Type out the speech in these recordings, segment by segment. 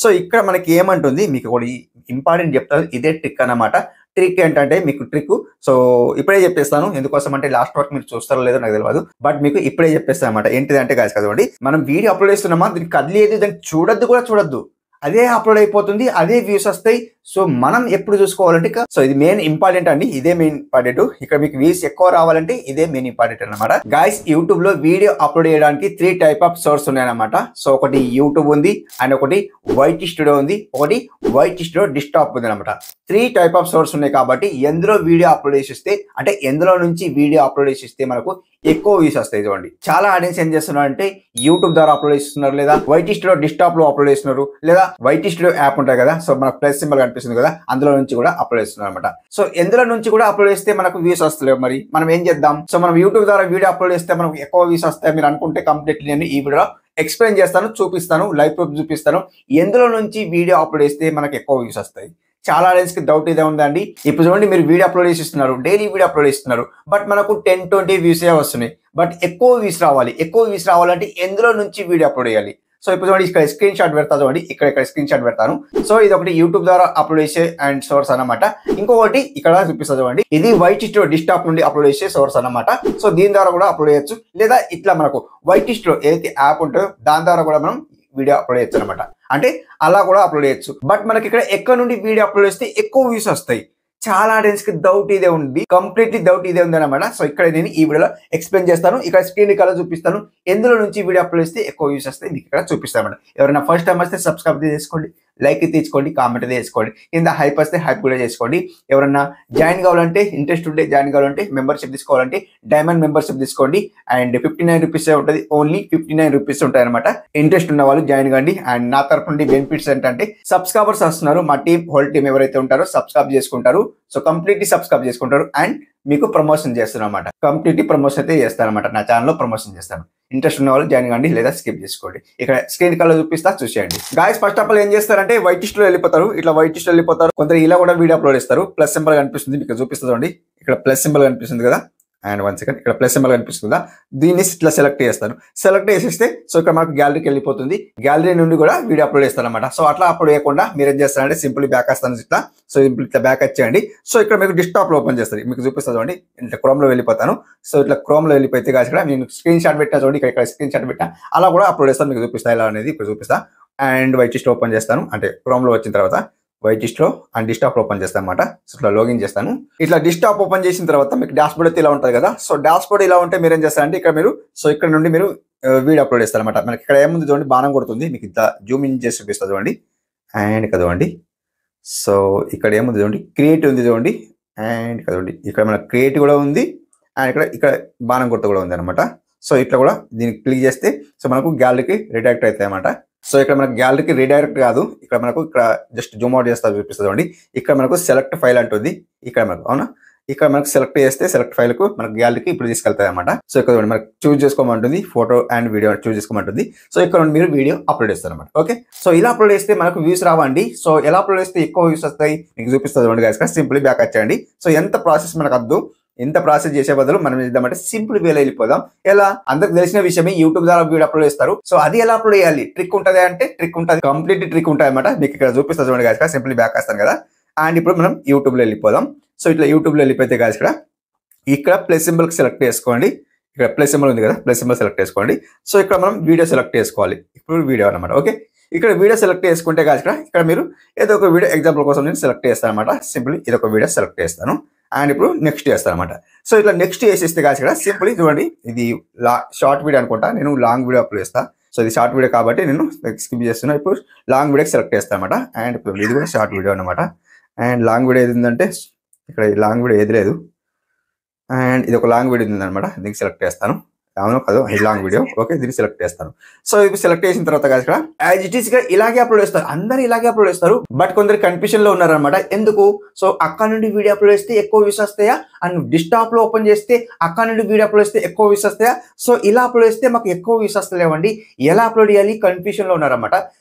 So ఇక్కడ మనకి ఏమంటుంది మీకు ఒకటి ఇంపార్టెంట్ చెప్తాను. ఇదే ట్రిక్ అన్నమాట. ట్రిక్ ఏంటంటే మీకు ట్రిక్ సో ఇప్పుడే చెప్పేస్తాను. ఎందుకోసం అంటే లాస్ట్ వరకు మీరు చూస్తారో లేదో నాకు తెలియదు. బట్ మీకు ఇప్పుడే చెప్పేస్తాను అనమాట. ఏంటిదంటే గాయ్స్ చదవండి. మనం వీడియో అప్లోడ్ చేస్తున్నామా దీనికి కదిలేదు దాన్ని చూడొద్దు కూడా చూడొద్దు. అదే అప్లోడ్ అయిపోతుంది. అదే వ్యూస్ వస్తాయి. సో మనం ఎప్పుడు చూసుకోవాలంటే సో ఇది మెయిన్ ఇంపార్టెంట్ అండి. ఇదే మెయిన్ ఇంపార్టెంట్. ఇక్కడ మీకు వ్యూస్ ఎక్కువ రావాలంటే ఇదే మెయిన్ ఇంపార్టెంట్ అన్నమాట. గాయ్స్ యూట్యూబ్ లో వీడియో అప్లోడ్ చేయడానికి 3 టైప్ ఆఫ్ సోర్స్ ఉన్నాయన్నమాట. సో ఒకటి యూట్యూబ్ ఉంది అండ్ ఒకటి వైటీ స్టూడియో ఉంది, ఒకటి వైటీ స్టూడియో డెస్క్టాప్ ఉంది అనమాట. 3 టైప్ ఆఫ్ సోర్స్ ఉన్నాయి కాబట్టి ఎందులో వీడియో అప్లోడ్ చేసిస్తే అంటే ఎందులో నుంచి వీడియో అప్లోడ్ చేసిస్తే మనకు ఎక్కువ వ్యూస్ వస్తాయి. చూడండి చాలా ఆడియన్స్ ఏం చేస్తున్నారు అంటే యూట్యూబ్ ద్వారా అప్లోడ్ చేస్తున్నారు, లేదా వైటీ స్టూడియో డెస్క్టాప్ లో అప్లోడ్ చేస్తున్నారు, లేదా వైటీ స్టూడియో యాప్ ఉంటాయి కదా సో మనకు ప్లస్ సింబల్ కనిపిస్తుంది కదా అందులో నుంచి కూడా అప్లోడ్ చేస్తున్నారు అనమాట. సో ఎందులో నుంచి కూడా అప్లోడ్ చేస్తే మనకు వ్యూస్ వస్తలేవు. మరి మనం ఏం చేద్దాం? సో మనం యూట్యూబ్ ద్వారా వీడియో అప్లోడ్ చేస్తే మనకు ఎక్కువ వ్యూస్ వస్తాయి మీరు అనుకుంటే కంప్లీట్లీ నేను ఈ వీడియో ఎక్స్ప్లెయిన్ చేస్తాను, చూపిస్తాను, లైవ్ ప్రూఫ్ చూపిస్తాను. ఎందులో నుంచి వీడియో అప్లోడ్ చేస్తే మనకు ఎక్కువ వ్యూస్ వస్తాయి. చాలా ఆడియన్స్ కి డౌట్ ఇదే ఉందండి. ఇప్పుడు చూడండి మీరు వీడియో అప్లోడ్ చేసిస్తున్నారు, డైలీ వీడియో అప్లోడ్ చేస్తున్నారు, బట్ మనకు 10-20 వ్యూస్ వస్తున్నాయి. బట్ ఎక్కువ వ్యూస్ రావాలి. ఎక్కువ వ్యూస్ రావాలంటే ఎందులో నుంచి వీడియో అప్లోడ్ చేయాలి? సో ఇప్పుడు చూడండి ఇక్కడ స్క్రీన్ షాట్ పెడతా చూడండి. ఇక్కడ స్క్రీన్ షాట్ పెడతాను. సో ఇది ఒకటి యూట్యూబ్ ద్వారా అప్లోడ్ చేసే అండ్ సోర్స్ అన్నమాట. ఇంకొకటి ఇక్కడ చూపిస్తా చూడండి. ఇది వైటీ స్టూడియో డెస్క్టాప్ నుండి అప్లోడ్ చేసే సోర్స్ అన్నమాట. సో దీని ద్వారా కూడా అప్లోడ్ చేయొచ్చు, లేదా ఇట్లా మనకు వైటీ స్టూడియో ఏదైతే యాప్ ఉంటుందో దాని ద్వారా కూడా మనం వీడియో అప్లోడ్ చేయొచ్చు అనమాట. అంటే అలా కూడా అప్లోడ్ చేయొచ్చు. బట్ మనకి ఇక్కడ ఎక్కడ నుండి వీడియో అప్లోడ్ చేస్తే ఎక్కువ వ్యూస్ వస్తాయి. చాలా ఆడియన్స్ కి డౌట్ ఇదే ఉంది, కంప్లీట్లీ డౌట్ ఇదే ఉంది అనమాట. సో ఇక్కడ నేను ఈ వీడియోలో ఎక్స్ప్లెయిన్ చేస్తాను. ఇక్కడ స్క్రీన్ కలర్ చూపిస్తాను. ఎందులో నుంచి వీడియో అప్లోడ్ చేస్తే ఎక్కువ వ్యూస్ వస్తాయి మీకు ఇక్కడ చూపిస్తాను అనమాట. ఎవరైనా ఫస్ట్ టైం వస్తే సబ్స్క్రైబ్ చేసుకోండి, లైక్ తీసుకోండి, కామెంట్ చేసుకోండి, కింద హైప్ వస్తే హైప్ కూడా చేసుకోండి. ఎవరన్నా జాయిన్ కావాలంటే ఇంట్రెస్ట్ ఉంటే జాయిన్ కావాలంటే మెంబర్షిప్ తీసుకోవాలంటే డైమండ్ మెంబర్షిప్ తీసుకోండి. అండ్ 59 రూపీస్ ఉంటుంది. ఓన్లీ 59 రూపీస్ ఉంటాయి అనమాట. ఇంట్రెస్ట్ ఉన్న వాళ్ళు జాయిన్ కండి. అండ్ నా తరపు నుండి బెనిఫిట్స్ ఏంటంటే సబ్స్క్రైబర్స్ వస్తున్నారు. మా టీం హోల్ టీం ఎవరైతే ఉంటారో సబ్స్క్రైబ్ చేసుకుంటారు. సో కంప్లీట్లీ సబ్స్క్రైబ్ చేసుకుంటారు అండ్ మీకు ప్రమోషన్ చేస్తాను అనమాట. కంప్లీట్లీ ప్రమోషన్ అయితే చేస్తాను అనమాట. నా ఛానల్లో ప్రమోషన్ చేస్తాను. ఇంట్రెస్ట్ ఉన్న వాళ్ళు జాయిన్ కండి, లేదా స్కిప్ చేసుకోండి. ఇక్కడ స్క్రీన్ కలర్ చూపిస్తా చూసేయండి. గాయ్స్ ఫస్ట్ ఆఫ్ ఆల్ ఏం చేస్తారంటే వైటీ స్టూడియో వెళ్ళిపోతారు. ఇట్లా వైటీ స్టూడియో వెళ్ళిపోతారు. కొందరు ఇలా కూడా వీడియో అప్లోడ్ చేస్తారు. ప్లస్ సింబల్ కనిపిస్తుంది మీకు చూపిస్తుంది. ఇక్కడ ప్లస్ సింబల్ కనిపిస్తుంది కదా. అండ్ 1 సెకండ్ ఇక్కడ ప్లస్ సింబల్ కనిపిస్తుందా, దీన్ని ఇట్లా సెలెక్ట్ చేస్తాను. సెలెక్ట్ చేసేస్తే సో ఇక్కడ మనకు గ్యాలరీకి వెళ్ళిపోతుంది. గ్యాలరీ నుండి కూడా వీడియో అప్లోడ్ చేస్తాను అనమాట. సో అట్లా అప్లోడ్ చేయకుండా మీరు ఏం చేస్తారంటే సింపుల్ బ్యాక్ వస్తాను ఇట్లా. సో ఇట్లా బ్యాక్ వచ్చేయండి. సో ఇక్కడ మీకు డెస్క్టాప్ లో ఓపెన్ చేస్తుంది. మీకు చూపిస్తుంది చూడండి. ఇట్లా క్రోమ్ లో వెళ్ళిపోతాను. సో ఇట్లా క్రోమ్ లో వెళ్ళిపోతే కాదు ఇక్కడ నేను స్క్రీన్ షాట్ పెట్టా చూడండి. ఇక్కడ స్క్రీన్ షాట్ పెట్టా అలా కూడా అప్లోడ్ చేస్తాను. మీకు చూపిస్తా ఎలా అనేది ఇప్పుడు చూపిస్తా. అండ్ వైటీ స్టూడియో ఓపెన్ చేస్తాను. అంటే క్రోమ్ లో వచ్చిన తర్వాత YT studio and desktop open చేస్తాను అనమాట. సో ఇట్లా లాగిన్ చేస్తాను. ఇట్లా డెస్క్టాప్ ఓపెన్ చేసిన తర్వాత మీకు డాష్ బోర్డ్ అయితే ఇలా ఉంటుంది కదా. సో డాష్ బోర్డ్ ఇలా ఉంటే మీరు ఏం చేస్తారంటే ఇక్కడ మీరు సో ఇక్కడ నుండి మీరు వీడియో అప్లోడ్ చేస్తారు అనమాట. మనకి ఇక్కడ ఏముంది చూడండి, బాణం కొడుతుంది. మీకు ఇంత జూమ్ ఇన్ చేసి చూపిస్తుంది చూడండి. అండ్ ఇక్కడ చూడండి. సో ఇక్కడ ఏముంది చూడండి, క్రియేట్ ఉంది చూడండి. అండ్ ఇక్కడ చూడండి ఇక్కడ మన క్రియేట్ కూడా ఉంది. అండ్ ఇక్కడ బాణం కొడుతూ కూడా ఉంది అనమాట. సో ఇట్లా కూడా దీనికి క్లిక్ చేస్తే సో మనకు గ్యాలరీకి రిడైరెక్ట్ అవుతాయి అనమాట. సో ఇక్కడ మనకు గ్యాలరీకి రీడైరెక్ట్ కాదు, ఇక్కడ మనకు ఇక్కడ జస్ట్ జూమ్ అవుట్ చేస్తా చూపిస్తుంది అండి. ఇక్కడ మనకు సెలెక్ట్ ఫైల్ అంటుంది. ఇక్కడ మనకు అవునా, ఇక్కడ మనకు సెలెక్ట్ చేస్తే సెలెక్ట్ ఫైల్ కు మనకు గ్యాలరీకి ఇప్పుడు తీసుకెళ్తాయి అనమాట. సో ఇక్కడ మనకు చూస్ చేసుకోమంటుంది, ఫోటో అండ్ వీడియో చూస్ చేసుకోమంటుంది. సో ఇక్కడ మీరు వీడియో అప్లోడ్ చేస్తారు అనమాట. ఓకే, సో ఇలా అప్లోడ్ చేస్తే మనకు వ్యూస్ రావండి. సో ఎలా అప్లోడ్ చేస్తే ఎక్కువ వ్యూస్ వస్తాయి మీకు చూపిస్తుంది అండి గైస్. సింపుల్ బ్యాక్ వచ్చేయండి. సో ఎంత ప్రాసెస్ మనకు వద్దు, ఎంత ప్రాసెస్ చేసే బదులు మనం చేద్దామంటే సింపుల్ వేలో వెళ్ళిపోదాం. ఎలా అందరికి తెలిసిన విషయమే, యూట్యూబ్ ద్వారా వీడియో అప్లోడ్ చేస్తారు. సో అది ఎలా అప్లోడ్ చేయాలి, ట్రిక్ ఉంటుంది అంటే ట్రిక్ ఉంటుంది, కంప్లీట్ ట్రిక్ ఉంటుంది అనమాట. మీకు ఇక్కడ చూపిస్తా చూడండి గాయస్. సింపుల్ బ్యాక్ వస్తాను కదా. అండ్ ఇప్పుడు మనం యూట్యూబ్ లో వెళ్ళిపోదాం. సో ఇట్లా యూట్యూబ్ లో వెళ్ళిపోతే గాయస్ ఇక్కడ ప్లస్ సింబల్ సెలెక్ట్ చేసుకోండి. ఇక్కడ ప్లస్ సింబల్ ఉంది కదా, ప్లస్ సింబల్ సెలెక్ట్ చేసుకోండి. సో ఇక్కడ మనం వీడియో సెలెక్ట్ చేసుకోవాలి. ఇప్పుడు వీడియో అనమాట. ఓకే, ఇక్కడ వీడియో సెలెక్ట్ చేసుకుంటే గాయస్ ఇక్కడ మీరు ఏదో ఒక వీడియో ఎగ్జాంపుల్ కోసం నేను సెలెక్ట్ చేస్తాను అనమాట. సింపుల్ ఇది ఒక వీడియో సెలెక్ట్ చేస్తాను. అండ్ ఇప్పుడు నెక్స్ట్ చేస్తాను అనమాట. సో ఇట్లా నెక్స్ట్ చేసేస్తే కాదు ఇక్కడ సింపుల్ చూడండి, ఇది షార్ట్ వీడియో అనుకుంటా, నేను లాంగ్ వీడియో అప్లోడ్ చేస్తాను. సో ఇది షార్ట్ వీడియో కాబట్టి నేను స్కిప్ చేస్తున్నా. ఇప్పుడు లాంగ్ వీడియో సెలెక్ట్ చేస్తాను అనమాట. అండ్ ఇప్పుడు ఇది కూడా షార్ట్ వీడియో అనమాట. అండ్ లాంగ్ వీడియో ఏది ఉందంటే ఇక్కడ లాంగ్ వీడియో ఏది లేదు. అండ్ ఇది ఒక లాంగ్ వీడియో ఉందన్నమాట, దీనికి సెలెక్ట్ చేస్తాను. అవును కాదు, ఈ లాంగ్ వీడియో. ఓకే, దీన్ని సెలెక్ట్ చేస్తాను. సో ఇప్పుడు సెలెక్ట్ చేసిన తర్వాత కాదు ఇక్కడ యాజ్ ఇట్ ఈస్ గా ఇలాగే అప్లోడ్ చేస్తారు. అందరూ ఇలాగే అప్లోడ్ చేస్తారు. బట్ కొందరు కన్ఫ్యూషన్ లో ఉన్నారనమాట. ఎందుకు? సో అక్కడ నుండి వీడియో అప్లోడ్ చేస్తే ఎక్కువ వ్యూస్ వస్తాయా, అండ్ డెస్క్టాప్ లో ఓపెన్ చేస్తే అక్కడ నుండి వీడియో అప్లోడ్ చేస్తే ఎక్కువ వ్యూస్ వస్తాయా, సో ఇలా అప్లోడ్ చేస్తే మాకు ఎక్కువ వ్యూస్ వస్తలేవండి, ఎలా అప్లోడ్ చేయాలి కన్ఫ్యూషన్ లో ఉన్నారనమాట.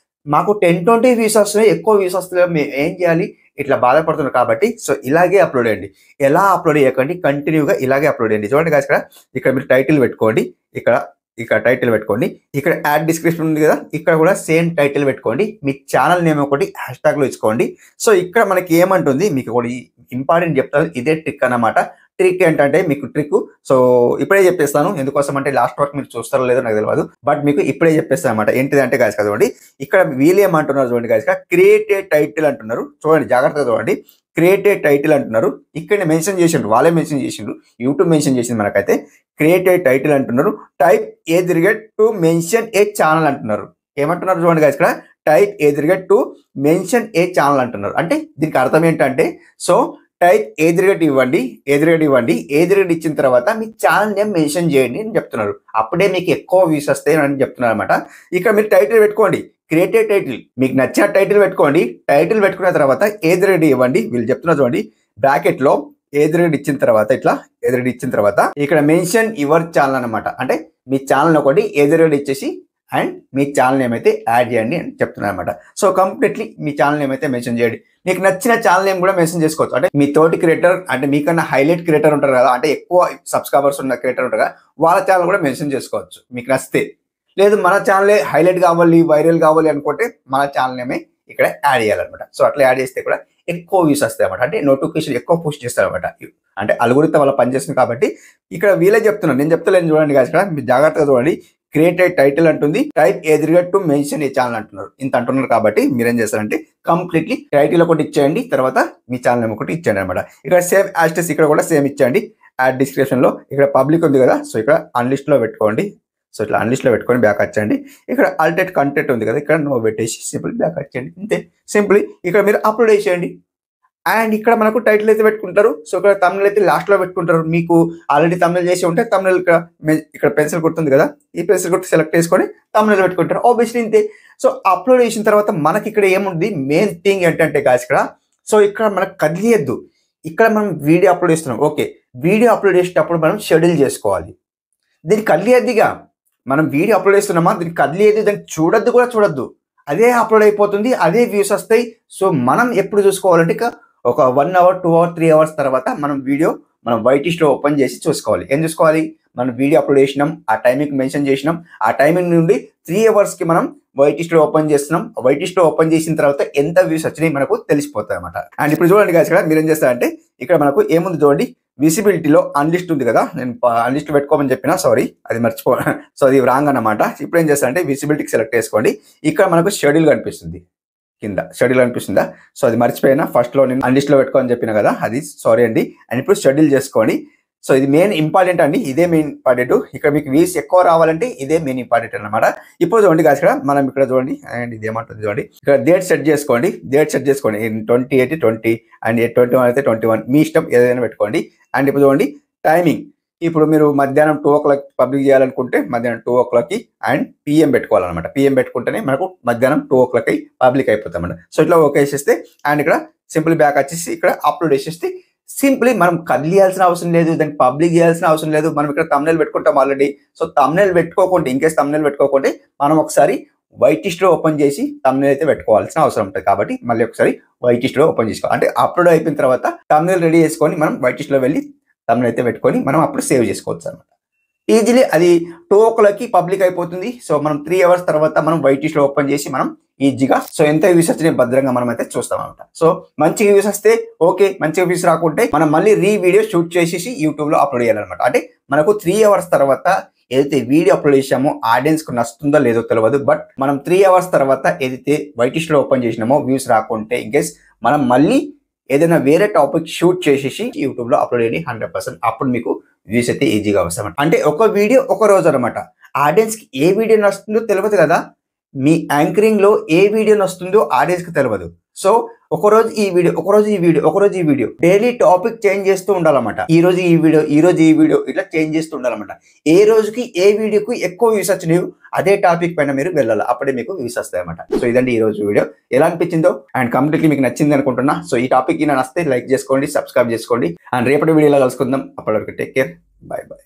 మాకు 10-20 వ్యూస్ వస్తున్నాయి, ఎక్కువ వ్యూస్ వస్తలేవు, మేము ఏం చేయాలి ఇట్లా బాధపడుతున్నారు కాబట్టి సో ఇలాగే అప్లోడ్ చేయండి. ఎలా అప్లోడ్ చేయకండి, కంటిన్యూగా ఇలాగే అప్లోడ్ చేయండి. చూడండి గాయ్స్ ఇక్కడ మీరు టైటిల్ పెట్టుకోండి. ఇక్కడ ఇక్కడ టైటిల్ పెట్టుకోండి. ఇక్కడ యాడ్ డిస్క్రిప్షన్ ఉంది కదా, ఇక్కడ కూడా సేమ్ టైటిల్ పెట్టుకోండి. మీ ఛానల్ నేమ్ ఒకటి హ్యాష్ ట్యాగ్ లో ఇచ్చుకోండి. సో ఇక్కడ మనకి ఏమంటుంది, మీకు ఒకటి ఇంపార్టెంట్ చెప్తాను, ఇదే ట్రిక్ అన్నమాట. ట్రిక్ ఏంటంటే మీకు ట్రిక్, సో ఇప్పుడే చెప్పేస్తాను. ఎందుకోసం అంటే లాస్ట్ వరకు మీరు చూస్తారో లేదో నాకు తెలియదు, బట్ మీకు ఇప్పుడే చెప్పేస్తాను అనమాట. ఏంటిదంటే గాయస్ చూడండి, ఇక్కడ వీళ్ళు ఏమంటున్నారు చూడండి గాయస్, క్రియేట్ ఏ టైటిల్ అంటున్నారు. చూడండి జాగ్రత్తగా చూడండి, క్రియేట్ ఏ టైటిల్ అంటున్నారు. ఇక్కడ మెన్షన్ చేసిండ్రు, వాళ్ళే మెన్షన్ చేసిండ్రు, యూట్యూబ్ మెన్షన్ చేసింది మనకైతే. క్రియేట్ ఏ టైటిల్ అంటున్నారు. టైప్ ఎదురుగెట్ టు మెన్షన్ ఏ ఛానల్ అంటున్నారు. ఏమంటున్నారు చూడండి గాయస్, ఇక్కడ టైప్ ఎదురుగెట్ టు మెన్షన్ ఏ ఛానల్ అంటున్నారు. అంటే దీనికి అర్థం ఏంటంటే, సో టైప్ ఎదురుగెట్ ఇవ్వండి, ఎదురుగెట్ ఇచ్చిన తర్వాత మీ ఛానల్ నేమ్ మెన్షన్ చేయండి అని చెప్తున్నారు. అప్పుడే మీకు ఎక్కువ వ్యూస్ వస్తాయి అని చెప్తున్నారు అనమాట. ఇక్కడ మీరు టైటిల్ పెట్టుకోండి, క్రియేటెడ్ టైటిల్, మీకు నచ్చిన టైటిల్ పెట్టుకోండి. టైటిల్ పెట్టుకున్న తర్వాత ఎదురుగెట్ ఇవ్వండి. వీళ్ళు చెప్తున్నారు చూడండి, బ్రాకెట్ లో ఎదురుగెట్ ఇచ్చిన తర్వాత, ఇట్లా ఎదురుగెట్ ఇచ్చిన తర్వాత ఇక్కడ మెన్షన్ యువర్ ఛానల్ అనమాట. అంటే మీ ఛానల్ ఒకటి ఎదురుగెట్ ఇచ్చేసి అండ్ మీ ఛానల్ నేమ్ అయితే యాడ్ చేయండి అని చెప్తున్నారు అనమాట. సో కంప్లీట్లీ మీ ఛానల్ నేమ్ అయితే మెన్షన్ చేయండి. మీకు నచ్చిన ఛానల్ నేమ్ కూడా మెన్షన్ చేసుకోవచ్చు. అంటే మీ తోటి క్రియేటర్, అంటే మీకన్నా హైలైట్ క్రియేటర్ ఉంటారు కదా, అంటే ఎక్కువ సబ్స్క్రైబర్స్ ఉన్న క్రియేటర్ ఉంటారు కదా, వాళ్ళ ఛానల్ కూడా మెన్షన్ చేసుకోవచ్చు మీకు నచ్చితే. లేదు మన ఛానలే హైలైట్ కావాలి, వైరల్ కావాలి అనుకుంటే మన ఛానల్ నేమే ఇక్కడ యాడ్ చేయాలన్నమాట. సో అట్లా యాడ్ చేస్తే కూడా ఎక్కువ వ్యూస్ వస్తాయి అనమాట. అంటే నోటిఫికేషన్ ఎక్కువ పుష్ చేస్తారు అనమాట. అంటే అల్గోరిథం వల్ల పనిచేస్తుంది కాబట్టి ఇక్కడ వీళ్ళే చెప్తున్నాను, నేను చెప్తలేను చూడండి గాయస్. ఇక్కడ మీరు జాగ్రత్తగా చూడండి, క్రియేటెడ్ టైటిల్ అంటుంది, టైప్ ఎదురుగెట్ టు మెన్షన్ ఏ ఛానల్ అంటున్నారు. ఇంత అంటున్నారు కాబట్టి మీరేం చేస్తారంటే కంప్లీట్లీ టైటిల్ ఒకటి ఇచ్చేయండి, తర్వాత మీ ఛానల్ నేమ్ ఒకటి ఇచ్చేయండి అనమాట. ఇక్కడ సేమ్ యాస్టెస్ ఇక్కడ కూడా సేమ్ ఇచ్చేయండి. యాడ్ డిస్క్రిప్షన్ లో ఇక్కడ పబ్లిక్ ఉంది కదా, సో ఇక్కడ అన్లిస్ట్ లో పెట్టుకోండి. సో ఇట్లా అన్లిస్ట్ లో పెట్టుకొని బ్యాక్ వచ్చేయండి. ఇక్కడ ఆల్టర్నేట్ కంటెంట్ ఉంది కదా, ఇక్కడ నో పెట్టేసి సింపుల్ బ్యాక్ వచ్చేయండి. అంతే సింపుల్. ఇక్కడ మీరు అప్లోడ్ చేసేయండి. అండ్ ఇక్కడ మనకు టైటిల్ అయితే పెట్టుకుంటారు. సో ఇక్కడ తమిళ అయితే లాస్ట్ లో పెట్టుకుంటారు. మీకు ఆల్రెడీ తమిళ చేసి ఉంటే తమిళ ఇక్కడ పెన్సిల్ గుర్తుంది కదా, ఈ పెన్సిల్ గుర్తు సెలెక్ట్ చేసుకొని తమిళ పెట్టుకుంటారు. ఆబ్వియస్లీ ఇంతే. సో అప్లోడ్ చేసిన తర్వాత మనకి ఇక్కడ ఏముంది, మెయిన్ థింగ్ ఏంటంటే గాయస్ ఇక్కడ, సో ఇక్కడ మనకు కదిలియద్దు. ఇక్కడ మనం వీడియో అప్లోడ్ చేస్తున్నాం, ఓకే, వీడియో అప్లోడ్ చేసేటప్పుడు మనం షెడ్యూల్ చేసుకోవాలి. దీనికి కదిలియద్దిగా, మనం వీడియో అప్లోడ్ చేస్తున్నామా, దీనికి కదిలియద్దు, దానికి చూడొద్దు కూడా చూడొద్దు, అదే అప్లోడ్ అయిపోతుంది, అదే వ్యూస్ వస్తాయి. సో మనం ఎప్పుడు చూసుకోవాలంటే ఇక ఒక 1 అవర్ 2 అవర్ 3 అవర్స్ తర్వాత మనం వీడియో మనం వైటిష్లో ఓపెన్ చేసి చూసుకోవాలి. ఏం చూసుకోవాలి, మనం వీడియో అప్లోడ్ చేసినాం, ఆ టైమింగ్ మెన్షన్ చేసినాం, ఆ టైమింగ్ నుండి 3 అవర్స్కి మనం వైటిష్లో ఓపెన్ చేస్తున్నాం. వైటిష్లో ఓపెన్ చేసిన తర్వాత ఎంత వ్యూస్ వచ్చినాయి మనకు తెలిసిపోతాయి అనమాట. అండ్ ఇప్పుడు చూడండి గాయస్, ఇక్కడ మీరు ఏం చేస్తారంటే ఇక్కడ మనకు ఏముంది చూడండి, విజిబిలిటీలో అన్లిస్ట్ ఉంది కదా, నేను అన్లిస్ట్ పెట్టుకోమని చెప్పిన, సారీ అది సో అది రాంగ్ అనమాట. ఇప్పుడు ఏం చేస్తారంటే విజిబిలిటీకి సెలెక్ట్ చేసుకోండి. ఇక్కడ మనకు షెడ్యూల్ కనిపిస్తుంది, కింద షెడ్యూల్ అనిపిస్తుందా, సో అది మర్చిపోయినా ఫస్ట్లో నేను అన్లిస్ట్ లో పెట్టుకోని చెప్పిన కదా, అది సారీ అండి. అండ్ ఇప్పుడు షెడ్యూల్ చేసుకోండి. సో ఇది మెయిన్ ఇంపార్టెంట్ అండి, ఇదే మెయిన్ ఇంపార్టెంట్. ఇక్కడ మీకు వ్యూస్ ఎక్కువ రావాలంటే ఇదే మెయిన్ ఇంపార్టెంట్ అనమాట. ఇప్పుడు చూడండి గాయస్, ఇక్కడ మనం ఇక్కడ చూడండి, అండ్ ఇది ఏమంటుంది చూడండి, ఇక్కడ డేట్ సెట్ చేసుకోండి. 28 20 అండ్ 21 అయితే 21, మీ ఇష్టం ఏదైనా పెట్టుకోండి. అండ్ ఇప్పుడు చూడండి టైమింగ్, ఇప్పుడు మీరు మధ్యాహ్నం 2 o'clock పబ్లిక్ చేయాలనుకుంటే మధ్యాహ్నం 2 o'clock అండ్ పిఎం పెట్టుకోవాలన్నమాట. పిఎం పెట్టుకుంటేనే మనకు మధ్యాహ్నం 2 o'clock పబ్లిక్ అయిపోతామన్నమాట. సో ఇట్లా ఓకే చేసేస్తే, అండ్ ఇక్కడ సింపుల్ బ్యాక్ వచ్చేసి ఇక్కడ అప్లోడ్ చేసేస్తే సింప్లీ మనం కదిలియాల్సిన అవసరం లేదు, దానికి పబ్లిక్ చేయాల్సిన అవసరం లేదు. మనం ఇక్కడ తమ్నెల్ పెట్టుకుంటాం ఆల్రెడీ. సో తమ్నెల్ పెట్టుకోకుండా, ఇన్కేస్ తమ్నెల్ పెట్టుకోకుంటే మనం ఒకసారి వైటిష్లో ఓపెన్ చేసి తమ్నెల్ అయితే పెట్టుకోవాల్సిన అవసరం ఉంటుంది. కాబట్టి మళ్ళీ ఒకసారి వైటిష్లో ఓపెన్ చేసుకోవాలి. అంటే అప్లోడ్ అయిపోయిన తర్వాత తమ్నెల్ రెడీ చేసుకొని మనం వైటిష్లో వెళ్ళి తమ్నెల్ అయితే పెట్టుకొని మనం అప్పుడు సేవ్ చేసుకోవచ్చు అనమాట. ఈజీలీ అది 2 o'clock పబ్లిక్ అయిపోతుంది. సో మనం 3 hours తర్వాత మనం వైటిష్లో ఓపెన్ చేసి మనం ఈజీగా, సో ఎంత వ్యూస్ వచ్చినాయి భద్రంగా మనం అయితే చూస్తాం అనమాట. సో మంచిగా వ్యూస్ వస్తే ఓకే, మంచిగా వ్యూస్ రాకుంటే మనం మళ్ళీ వీడియో షూట్ చేసేసి యూట్యూబ్లో అప్లోడ్ చేయాలన్నమాట. అంటే మనకు 3 hours తర్వాత ఏదైతే వీడియో అప్లోడ్ చేసామో ఆడియన్స్కు నచ్చుతుందో లేదో తెలియదు, బట్ మనం 3 hours తర్వాత ఏదైతే వైటిష్లో ఓపెన్ చేసినామో వ్యూస్ రాకుంటే ఇన్కేస్ మనం మళ్ళీ ఏదైనా వేరే టాపిక్ షూట్ చేసేసి యూట్యూబ్లో అప్లోడ్ చేయండి 100%. అప్పుడు మీకు వ్యూస్ అయితే ఈజీగా వస్తాయి. అంటే ఒక వీడియో ఒక రోజు అనమాట. ఆడియన్స్కి ఏ వీడియో నచ్చుతుందో తెలియదు కదా, మీ యాంకరింగ్ లో ఏ వీడియో వస్తుందో ఆడియన్స్ కి తెలియదు. సో ఒకరోజు ఈ వీడియో, ఒకరోజు ఈ వీడియో, ఒకరోజు ఈ వీడియో, డైలీ టాపిక్ చేంజ్ చేస్తూ ఉండాలన్నమాట. ఈ రోజు ఈ వీడియో, ఈ రోజు ఈ వీడియో, ఇట్లా చేంజ్ చేస్తూ ఉండాలన్నమాట. ఏ రోజుకి ఏ వీడియోకి ఎక్కువ వ్యూస్ వచ్చినాయో అదే టాపిక్ పైన మీరు వెళ్ళాలి, అప్పుడే మీకు వ్యూస్ వస్తాయి అన్నమాట. సో ఇదండి ఈ రోజు వీడియో. ఎలా అనిపించిందో అండ్ కంప్లీట్లీ మీకు నచ్చింది అనుకుంటున్నా. సో ఈ టాపిక్ నచ్చితే లైక్ చేసుకోండి, సబ్స్క్రైబ్ చేసుకోండి. అండ్ రేపటి వీడియోలో కలుసుకుందాం. అప్పటి వరకు టేక్ కేర్, బాయ్ బాయ్.